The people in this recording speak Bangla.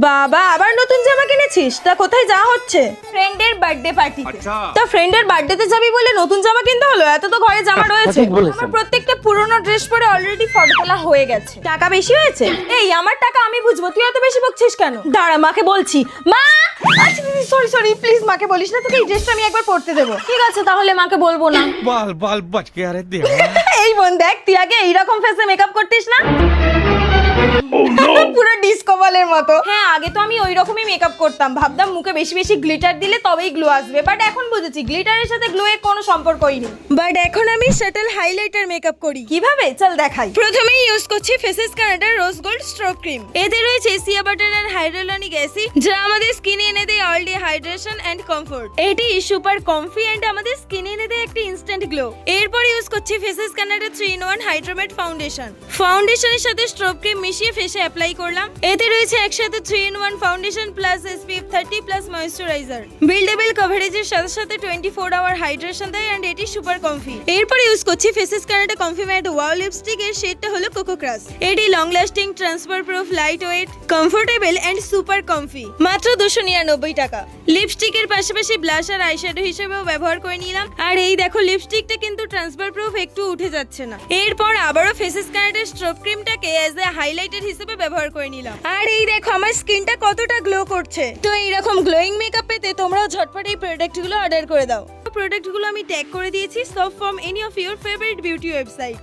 বাবা আবার নতুন জামা কিনেছিস? তা কোথায় যাওয়া হচ্ছে? ফ্রেন্ডের বার্থডে পার্টিতে। তা ফ্রেন্ডের বার্থডেতে যাবি বলে নতুন জামা কিনতে হলো? এত তো ঘরে জামা রয়েছে। আমার প্রত্যেকটা পুরনো ড্রেস পরে অলরেডি ফটো তোলা হয়ে গেছে। টাকা বেশি হয়েছে? এই আমার টাকা আমি বুঝবো, তুই এত বেশি বকছিস কেন? দাঁড়া মাকে বলছি। মা, আচ্ছা দিদি সরি প্লিজ মাকে বলিস না, তোকে এই ড্রেসটা আমি একবার পরতে দেবো। ঠিক আছে তাহলে মাকে বলবো না। बाल बाल बच गया रे देवा। এই বোন দেখ, তুই আগে এইরকম ফেসে মেকআপ করতিস না? পুরো ডিস্কো বলের মতো। হ্যাঁ আগে তো আমি ওই রকমই মেকআপ করতাম, ভাবতাম মুখে বেশি বেশি গ্লিটার দিলে তবেই গ্লো আসবে, বাট এখন বুঝেছি গ্লিটারের সাথে গ্লো এর কোনো সম্পর্কই নেই। বাট এখন আমি শাটল হাইলাইটার মেকআপ করি। কিভাবে চল দেখাই। প্রথমেই ইউজ করছি ফেসেস কানাডার রোজ গোল্ড স্ট্রোক ক্রিম। এতে রয়েছে সিয়া বাটার আর হাইড্রোলনিক অ্যাসিড, যা আমাদের স্কিনে এনে দেয় all day hydration and comfort. এটি সুপার কমফি এন্ড আমাদের স্কিনে এনে দেয় একটা ইনস্ট্যান্ট গ্লো। এরপর ইউজ করছি faces Canada 3-in-1 hydromatte foundation. ফাউন্ডেশনের সাথে স্ট্রোক ক্রিম মিশিয়ে ফেসে অ্যাপ্লাই করলাম। এতে রয়েছে একসাথে 3-in-1 foundation plus SPF 30 plus moisturiser. Buildable কভারেজের সাথে সাথে 24 আওয়ার হাইড্রেশন দেয় এন্ড এটি সুপার কমফি। এরপর ইউজ করছি faces Canada comfy matte wow lipstick. এর শেডটা হলো কোকো ক্রাশ। এটি long lasting, transfer proof, light weight, comfortable and super comfy. মাত্র 299 টাকা। লিপস্টিকের পাশাপাশি ব্লাশ আর আইশ্যাডো হিসেবেও ব্যবহার করে নিলাম। আর এই দেখো লিপস্টিকটা কিন্তু ট্রান্সফার প্রুফ, একটু উঠে যাচ্ছে না। এরপর আবারও ফেসেস কানাডার স্ট্রোক ক্রিমটাকে এজ এ হাইলাইটার হিসেবে ব্যবহার করে নিলাম। আর এই দেখো আমার স্কিনটা কতটা গ্লো করছে। তো এইরকম গ্লোয়িং মেকআপ পেতে তোমরাও ঝটপট এই প্রোডাক্টগুলো অর্ডার করে দাও। প্রোডাক্টগুলো আমি ট্যাগ করে দিয়েছি সব from any of your favourite beauty website.